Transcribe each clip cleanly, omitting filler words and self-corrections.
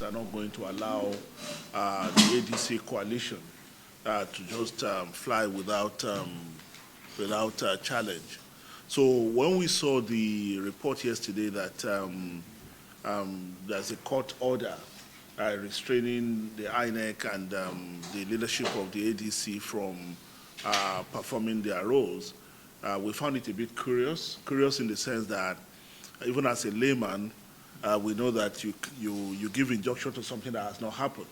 are not going to allow the ADC coalition to just fly without challenge. So when we saw the report yesterday that there's a court order restraining the INEC and the leadership of the ADC from performing their roles, we found it a bit curious in the sense that even as a layman, we know that you give injunction to something that has not happened.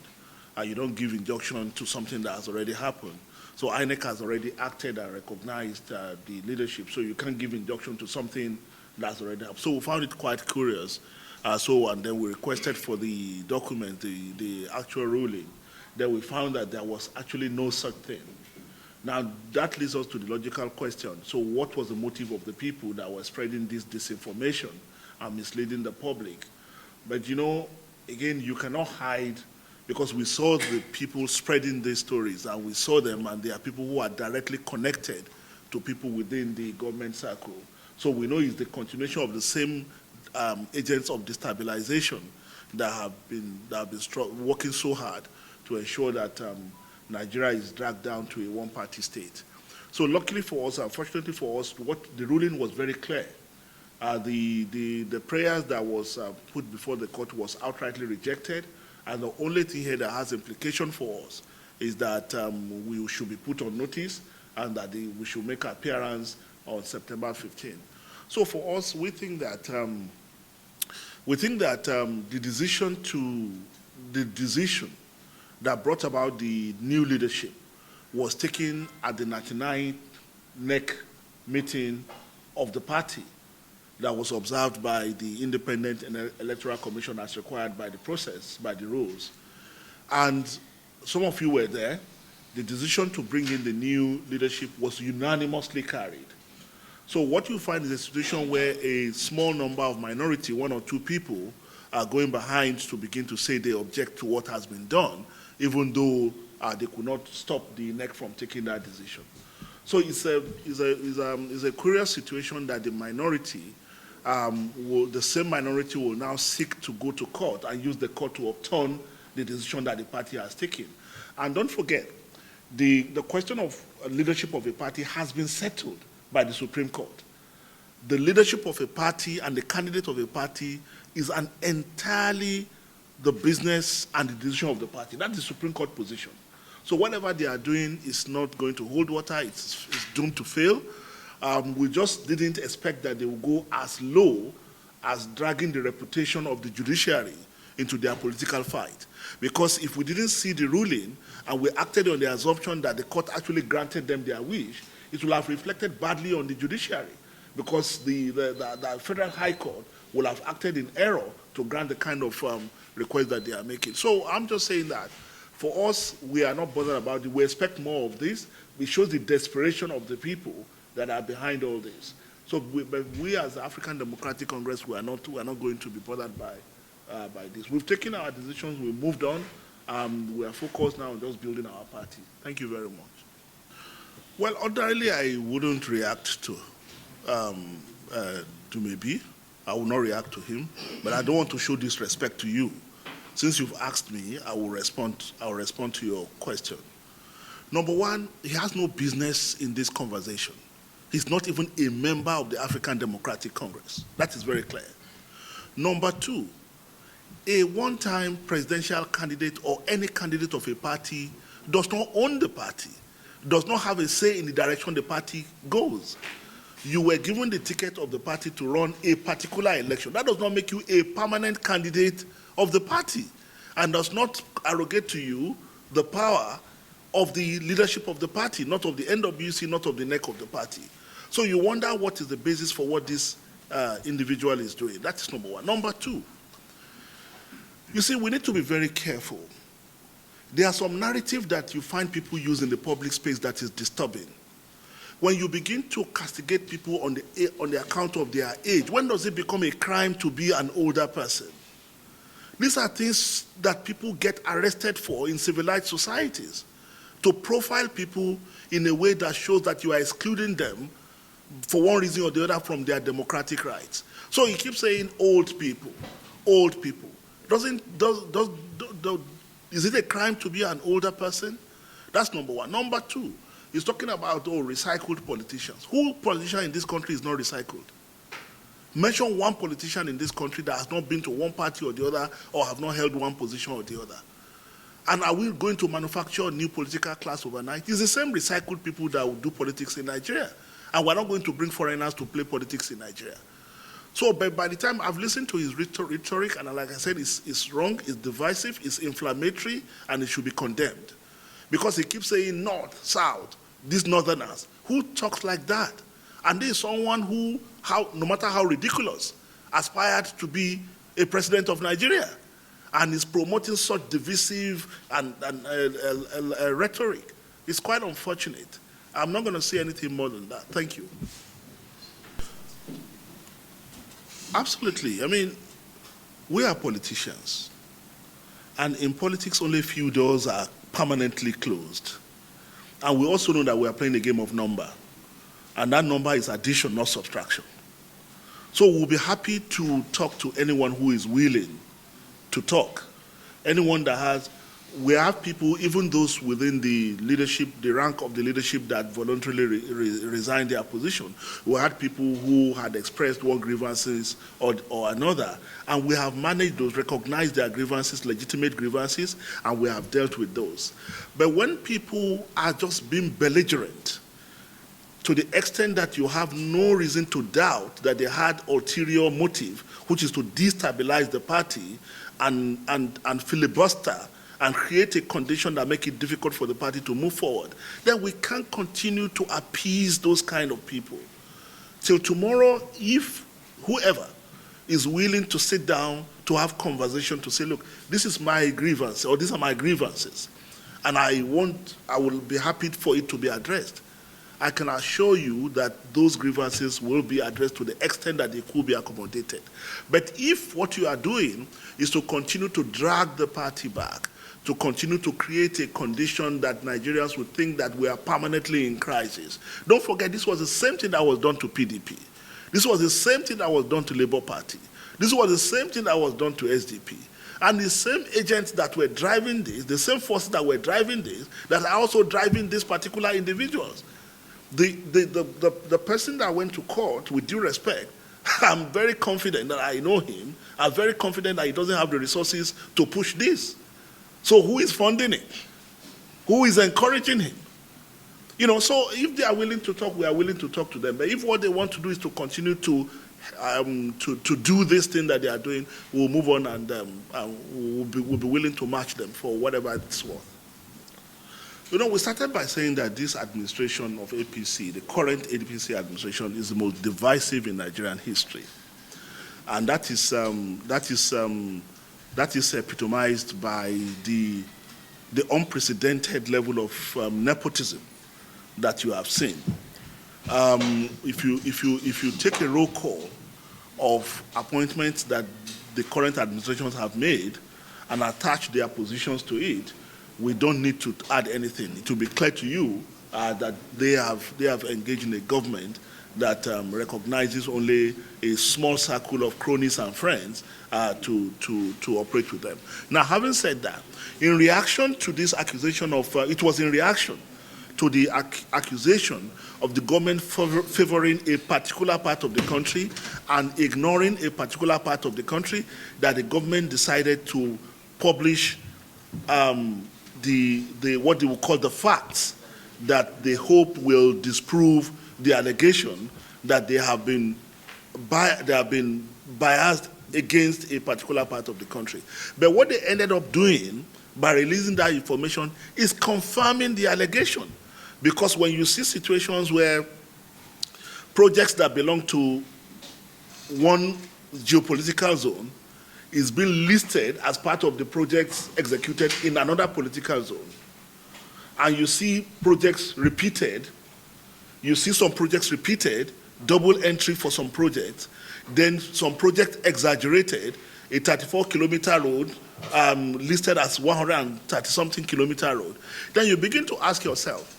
You don't give injunction to something that has already happened. So INEC has already acted and recognized the leadership, so you can't give injunction to something that's already happened. So we found it quite curious. And then we requested for the document, the actual ruling. Then we found that there was actually no such thing. Now, that leads us to the logical question. So what was the motive of the people that were spreading this disinformation and misleading the public? But you know, again, you cannot hide, because we saw the people spreading these stories, and we saw them, and there are people who are directly connected to people within the government circle. So we know it's the continuation of the same agents of destabilization that have been working so hard to ensure that Nigeria is dragged down to a one-party state. So luckily for us, unfortunately for us, what the ruling was very clear. The prayers that was put before the court was outrightly rejected, and the only thing here that has implication for us is that we should be put on notice and that we should make appearance on September 15. So for us, we think that the decision that brought about the new leadership was taken at the 99th NEC meeting of the party that was observed by the Independent Electoral Commission as required by the process, by the rules. And some of you were there. The decision to bring in the new leadership was unanimously carried. So what you find is a situation where a small number of minority, one or two people, are going behind to begin to say they object to what has been done, even though they could not stop the NEC from taking that decision. So it's a curious situation that the minority, the same minority will now seek to go to court and use the court to overturn the decision that the party has taken. And don't forget, the question of leadership of a party has been settled by the Supreme Court. The leadership of a party and the candidate of a party is entirely the business and the decision of the party. That's the Supreme Court position. So whatever they are doing is not going to hold water. It's doomed to fail. We just didn't expect that they would go as low as dragging the reputation of the judiciary into their political fight. Because if we didn't see the ruling and we acted on the assumption that the court actually granted them their wish, it will have reflected badly on the judiciary, because the Federal High Court will have acted in error to grant the kind of request that they are making. So I'm just saying that for us, we are not bothered about it. We expect more of this. It shows the desperation of the people that are behind all this. So we as the African Democratic Congress, we are not going to be bothered by this. We've taken our decisions. We've moved on. We are focused now on just building our party. Thank you very much. Well, ordinarily, I wouldn't react to maybe. I will not react to him, but I don't want to show disrespect to you. Since you've asked me, I will respond to your question. Number one, he has no business in this conversation. He's not even a member of the African Democratic Congress. That is very clear. Number two, a one-time presidential candidate or any candidate of a party does not own the party, does not have a say in the direction the party goes. You were given the ticket of the party to run a particular election. That does not make you a permanent candidate of the party and does not arrogate to you the power of the leadership of the party, not of the NWC, not of the NEC of the party. So you wonder what is the basis for what this individual is doing. That is number one. Number two, you see, we need to be very careful. There are some narrative that you find people use in the public space that is disturbing. When you begin to castigate people on the account of their age, when does it become a crime to be an older person? These are things that people get arrested for in civilized societies, to profile people in a way that shows that you are excluding them for one reason or the other from their democratic rights. So he keeps saying old people, old people. Is it a crime to be an older person? That's number one. Number two, he's talking about recycled politicians. Who politician in this country is not recycled? Mention one politician in this country that has not been to one party or the other, or have not held one position or the other. And are we going to manufacture a new political class overnight? It's the same recycled people that will do politics in Nigeria. And we're not going to bring foreigners to play politics in Nigeria. So by the time I've listened to his rhetoric, and like I said, it's wrong, it's divisive, it's inflammatory, and it should be condemned. Because he keeps saying north, south, these northerners. Who talks like that? And there is someone who, no matter how ridiculous, aspired to be a president of Nigeria, and is promoting such divisive and rhetoric. It's quite unfortunate. I'm not going to say anything more than that. Thank you. Absolutely. I mean, we are politicians. And in politics, only a few doors are permanently closed. And we also know that we are playing a game of number. And that number is addition, not subtraction. So we'll be happy to talk to anyone who is willing to talk. Anyone that has, we have people, even those within the leadership, the rank of the leadership that voluntarily resigned their position. We had people who had expressed one grievances or another, and we have managed those, recognized their grievances, legitimate grievances, and we have dealt with those. But when people are just being belligerent, to the extent that you have no reason to doubt that they had ulterior motive, which is to destabilize the party and filibuster and create a condition that make it difficult for the party to move forward, then we can't continue to appease those kind of people. Till tomorrow, if whoever is willing to sit down to have conversation, to say, look, this is my grievance, or these are my grievances, and I will be happy for it to be addressed. I can assure you that those grievances will be addressed to the extent that they could be accommodated. But if what you are doing is to continue to drag the party back, to continue to create a condition that Nigerians would think that we are permanently in crisis. Don't forget, this was the same thing that was done to PDP. This was the same thing that was done to Labour Party. This was the same thing that was done to SDP. And the same agents that were driving this, the same forces that were driving this, that are also driving these particular individuals. The person that went to court, with due respect, I'm very confident that I know him. I'm very confident that he doesn't have the resources to push this. So who is funding it? Who is encouraging him? You know, so if they are willing to talk, we are willing to talk to them. But if what they want to do is to continue to do this thing that they are doing, we'll move on and we'll be willing to match them for whatever it's worth. You know, we started by saying that this administration of APC, the current APC administration, is the most divisive in Nigerian history. And that is epitomized by the unprecedented level of nepotism that you have seen. If you take a roll call of appointments that the current administrations have made and attach their positions to it, we don't need to add anything. It will be clear to you that they have engaged in a government that recognizes only a small circle of cronies and friends to operate with them. Now, having said that, in reaction to this accusation of, it was in reaction to the accusation of the government favoring a particular part of the country and ignoring a particular part of the country that the government decided to publish what they will call the facts that they hope will disprove the allegation that they have been biased against a particular part of the country. But what they ended up doing by releasing that information is confirming the allegation. Because when you see situations where projects that belong to one geopolitical zone is being listed as part of the projects executed in another political zone, and you see projects repeated, you see some projects repeated, double entry for some projects, then some project exaggerated, a 34-kilometer road listed as 130-something kilometer road, then you begin to ask yourself,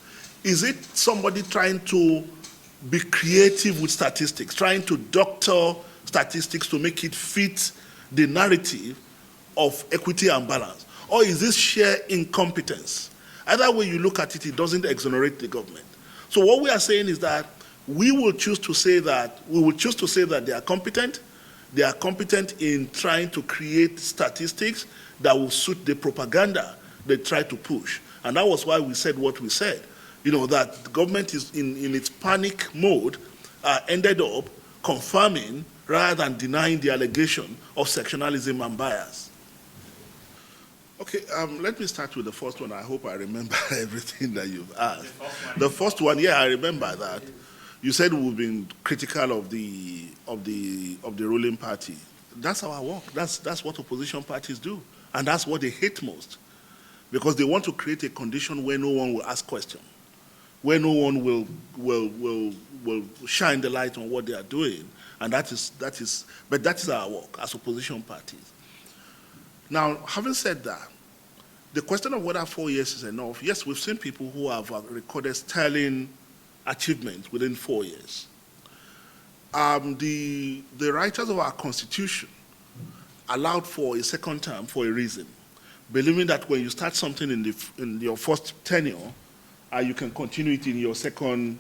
is it somebody trying to be creative with statistics, trying to doctor statistics to make it fit the narrative of equity and balance? Or is this sheer incompetence? Either way you look at it, it doesn't exonerate the government. So what we are saying is that we will choose to say that they are competent. They are competent in trying to create statistics that will suit the propaganda they try to push. And that was why we said what we said. You know, that the government is in its panic mode, ended up confirming rather than denying the allegation of sectionalism and bias. Okay, let me start with the first one. I hope I remember everything that you've asked. The first one, yeah, I remember that. You said we've been critical of the ruling party. That's our work. That's what opposition parties do, and that's what they hate most, because they want to create a condition where no one will ask questions, where no one will shine the light on what they are doing, and that is our work as opposition parties. Now, having said that, the question of whether 4 years is enough, yes, we've seen people who have recorded sterling achievements within 4 years. The writers of our Constitution allowed for a second term for a reason, believing that when you start something in your first tenure, you can continue it in your second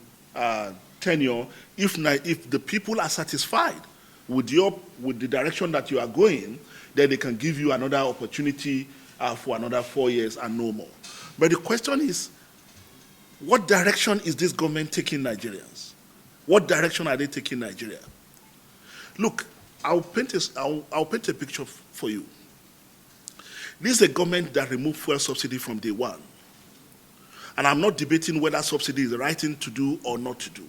tenure if the people are satisfied with the direction that you are going. Then they can give you another opportunity for another 4 years and no more. But the question is, what direction is this government taking Nigerians? What direction are they taking Nigeria? Look, I'll paint a picture for you. This is a government that removed fuel subsidy from day one. And I'm not debating whether subsidy is the right thing to do or not to do.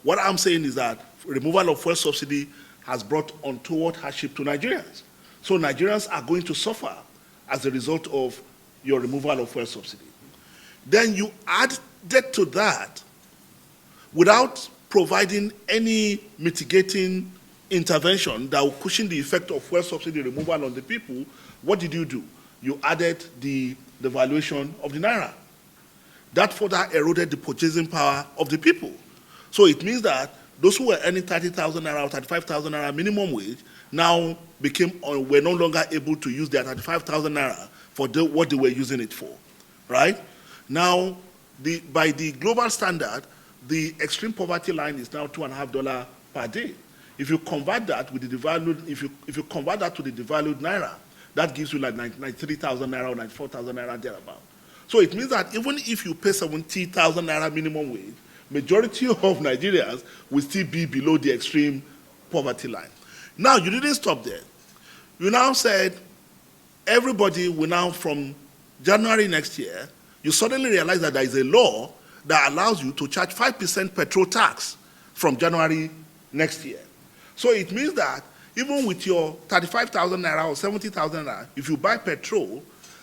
What I'm saying is that removal of fuel subsidy has brought untoward hardship to Nigerians. So Nigerians are going to suffer as a result of your removal of fuel subsidy. Then you added to that, without providing any mitigating intervention that will cushion the effect of fuel subsidy removal on the people, what did you do? You added the valuation of the naira. That further eroded the purchasing power of the people. So it means that those who were earning 30,000 naira or 35,000 naira minimum wage now were no longer able to use their 35,000 naira for what they were using it for, right? Now, by the global standard, the extreme poverty line is now $2.50 per day. If you convert that with the devalued, if you convert that to the devalued naira, that gives you like 93,000 naira or 94,000 naira thereabout. So it means that even if you pay 70,000 naira minimum wage, majority of Nigerians will still be below the extreme poverty line. Now, you didn't stop there. You now said everybody will now, from January next year, you suddenly realize that there is a law that allows you to charge 5% petrol tax from January next year. So it means that even with your 35,000 naira or 70,000 naira, if you buy petrol,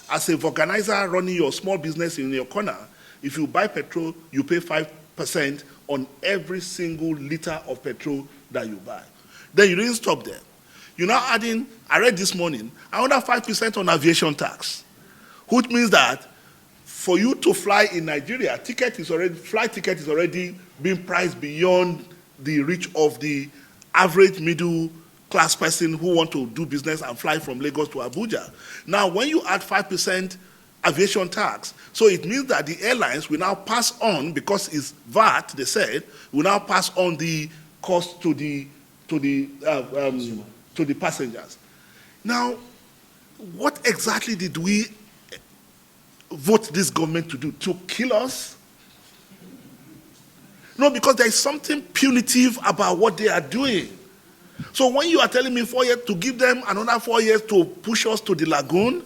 as a organizer running your small business in your corner, if you buy petrol, you pay 5% on every single liter of petrol that you buy. Then you didn't stop there. You're now adding, I read this morning, another 5% on aviation tax, which means that for you to fly in Nigeria, flight ticket is already being priced beyond the reach of the average middle class person who want to do business and fly from Lagos to Abuja. Now, when you add 5% aviation tax, so it means that the airlines will now pass on, because it's VAT, they said, will now pass on the cost to the passengers. Now, what exactly did we vote this government to do? To kill us? No, because there is something punitive about what they are doing. So when you are telling me 4 years, to give them another 4 years to push us to the lagoon,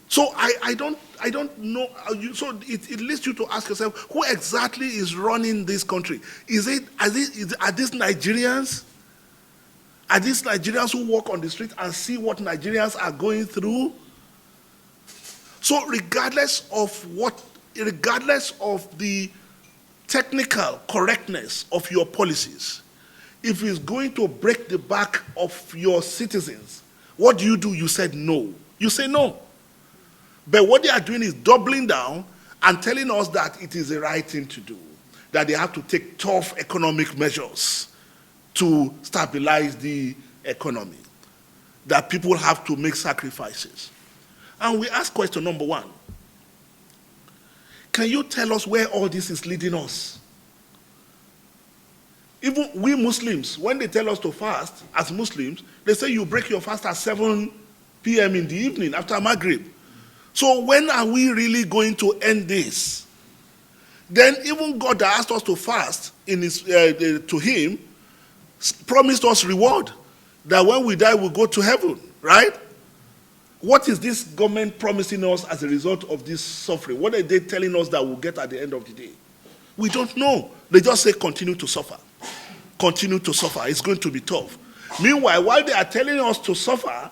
so I don't know. So it leads you to ask yourself, who exactly is running this country? Are these Nigerians? Are these Nigerians who walk on the street and see what Nigerians are going through? So regardless of the technical correctness of your policies, if it's going to break the back of your citizens, what do? You said no. You say no. But what they are doing is doubling down and telling us that it is the right thing to do, that they have to take tough economic measures to stabilize the economy. that people have to make sacrifices. And we ask question number one, can you tell us where all this is leading us? Even we Muslims, when they tell us to fast, as Muslims, they say you break your fast at 7 p.m. in the evening after Maghrib. So when are we really going to end this? Then even God that asked us to fast in to him promised us reward, that when we die we'll go to heaven, right? What is this government promising us as a result of this suffering? What are they telling us that we'll get at the end of the day? We don't know. They just say continue to suffer. Continue to suffer. It's going to be tough. Meanwhile, while they are telling us to suffer,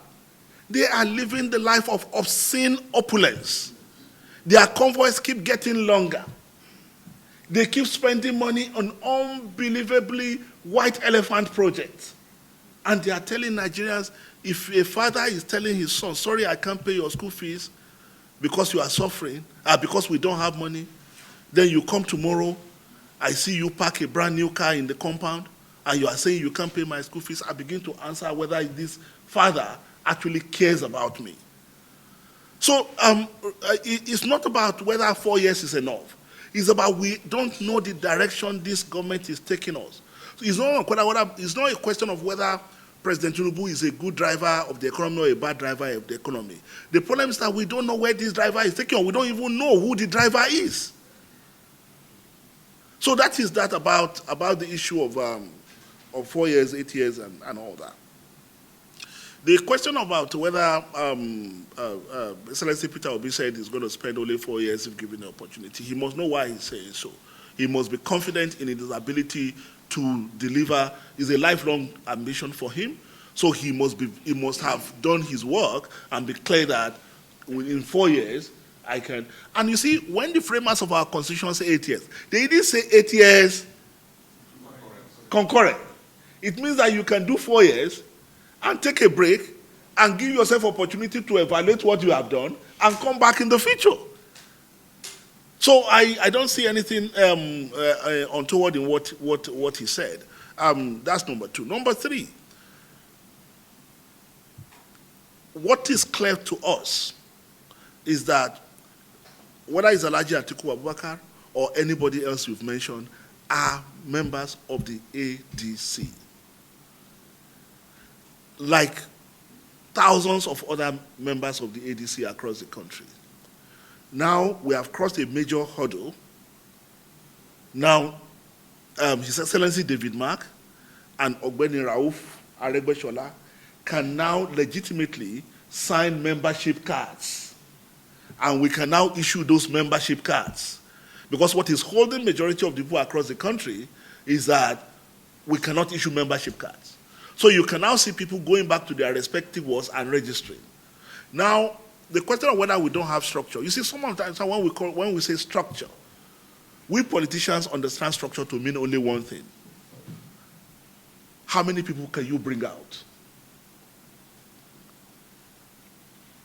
they are living the life of obscene opulence. Their convoys keep getting longer. They keep spending money on unbelievably white elephant projects. And they are telling Nigerians, if a father is telling his son, sorry, I can't pay your school fees because you are suffering, because we don't have money, then you come tomorrow, I see you park a brand new car in the compound, and you are saying you can't pay my school fees, I begin to answer whether this father actually cares about me. So it's not about whether 4 years is enough. It's about we don't know the direction this government is taking us. So it's not a question of whether President Tinubu is a good driver of the economy or a bad driver of the economy. The problem is that we don't know where this driver is taking us. We don't even know who the driver is. So that is that about the issue of 4 years, 8 years, and all that. The question about whether Excellency Peter Obi said he's going to spend only 4 years if given the opportunity, he must know why he's saying so. He must be confident in his ability to deliver. Is a lifelong ambition for him. So he must have done his work and be clear that within 4 years I can. And you see, when the framers of our constitution say 8 years, they didn't say 8 years concurrent. It means that you can do 4 years and take a break and give yourself opportunity to evaluate what you have done and come back in the future. So I don't see anything untoward in what he said. That's number two. Number three, what is clear to us is that whether it's Alhaji Atiku Abubakar or anybody else you've mentioned are members of the ADC. Like thousands of other members of the ADC across the country. Now we have crossed a major hurdle. Now, His Excellency David Mark and Ogbeni Rauf Aregbesola can now legitimately sign membership cards. And we can now issue those membership cards. Because what is holding majority of the people across the country is that we cannot issue membership cards. So you can now see people going back to their respective wards and registering. Now, the question of whether we don't have structure. You see, sometimes when we say structure, we politicians understand structure to mean only one thing. How many people can you bring out?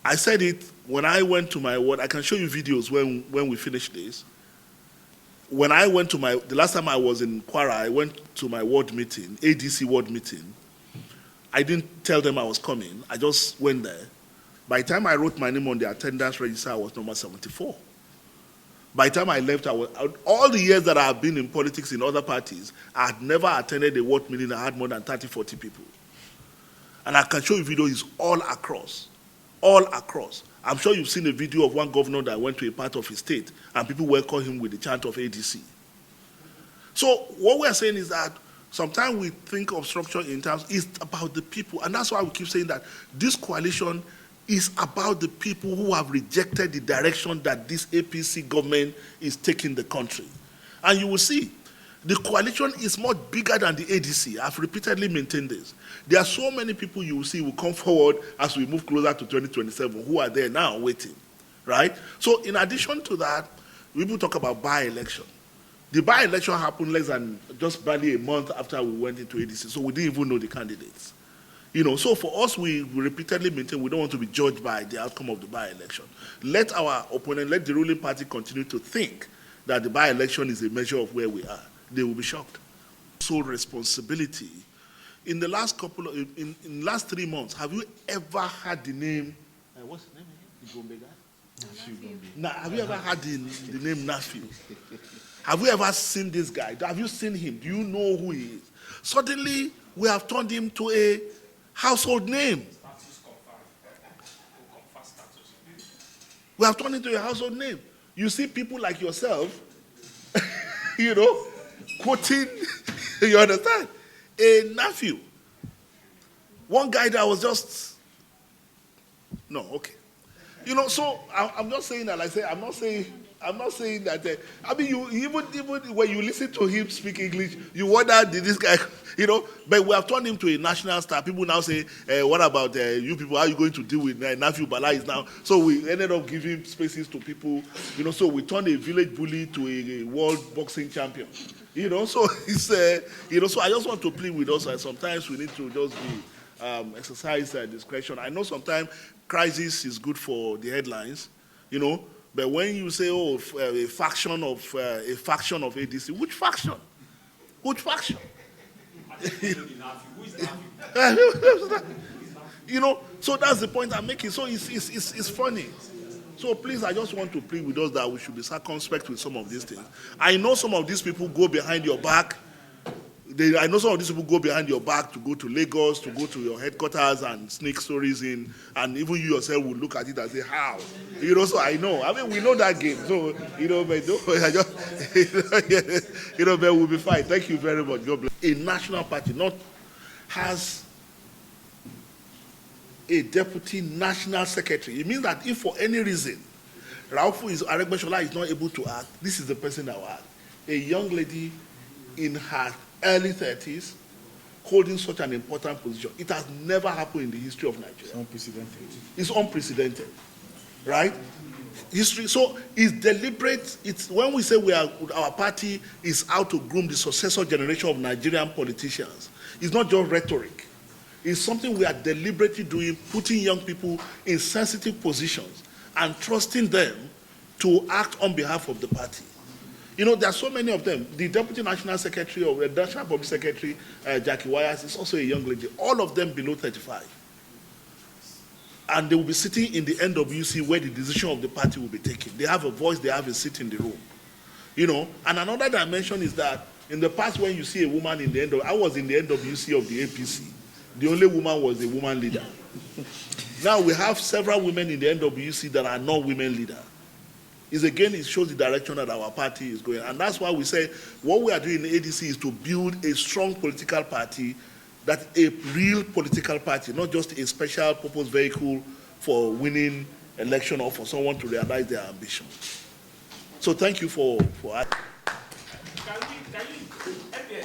I said it when I went to my ward. I can show you videos when we finish this. When I went to the last time I was in Kwara, I went to my ward meeting, ADC ward meeting. I didn't tell them I was coming. I just went there. By the time I wrote my name on the attendance register, I was number 74. By the time I left, all the years that I have been in politics in other parties, I had never attended a ward meeting that had more than 30, 40 people. And I can show you videos all across. All across. I'm sure you've seen a video of one governor that went to a part of his state and people welcomed him with the chant of ADC. So what we're saying is that sometimes we think of structure in terms, it's about the people. And that's why we keep saying that this coalition is about the people who have rejected the direction that this APC government is taking the country. And you will see, the coalition is much bigger than the ADC. I've repeatedly maintained this. There are so many people you will see will come forward as we move closer to 2027 who are there now waiting, right? So in addition to that, people talk about by-election. The by-election happened less than just barely a month after we went into ADC, so we didn't even know the candidates. You know, so for us, we repeatedly maintain we don't want to be judged by the outcome of the by-election. Let our opponent, let the ruling party continue to think that the by-election is a measure of where we are. They will be shocked. Sole responsibility in the last couple of, in last 3 months, have you ever had the name, what's the name again? Now, have you ever had the name Nafi? Have you ever seen this guy? Have you seen him? Do you know who he is? Suddenly, we have turned him to a household name. We have turned him to a household name. You see people like yourself, you know, quoting, you understand? A nephew. One guy that was just, no, okay. You know, so I'm not saying that, like I say, I'm not saying that, I mean, you even when you listen to him speak English, you wonder, did this guy, you know, but we have turned him to a national star. People now say, what about you people, how are you going to deal with Nafi Bala is now? So we ended up giving spaces to people, you know, so we turned a village bully to a world boxing champion. You know, so it's, you know, so I just want to plead with us, and sometimes we need to just be, exercise discretion. I know sometimes crisis is good for the headlines, you know, but when you say, oh, a faction of ADC, which faction? Which faction? You know, so that's the point I'm making. So it's funny. So please, I just want to plead with us that we should be circumspect with some of these things. I know some of these people go behind your back. I know some of these people go behind your back to go to Lagos, to go to your headquarters and sneak stories in, and even you yourself will look at it and say, how? You know, so I know. I mean, we know that game. So, you know, but I just, you know, but we'll be fine. Thank you very much. God bless. A national party has a deputy national secretary. It means that if for any reason Aregbesola is not able to act, this is the person that will act. A young lady in her early 30s holding such an important position. It has never happened in the history of Nigeria. It's unprecedented. It's unprecedented, right? History. So it's deliberate. It's when we say our party is out to groom the successor generation of Nigerian politicians. It's not just rhetoric. It's something we are deliberately doing, putting young people in sensitive positions and trusting them to act on behalf of the party. You know, there are so many of them. The Deputy National Secretary or the National Public Secretary, Jackie Wires, is also a young lady. All of them below 35. And they will be sitting in the NWC where the decision of the party will be taken. They have a voice, they have a seat in the room. You know, and another dimension is that in the past when you see a woman in the I was in the NWC of the APC. The only woman was a woman leader. Now we have several women in the NWC that are not women leaders. It shows the direction that our party is going. And that's why we say what we are doing in the ADC is to build a strong political party, that a real political party, not just a special purpose vehicle for winning election or for someone to realize their ambition. So thank you for Can we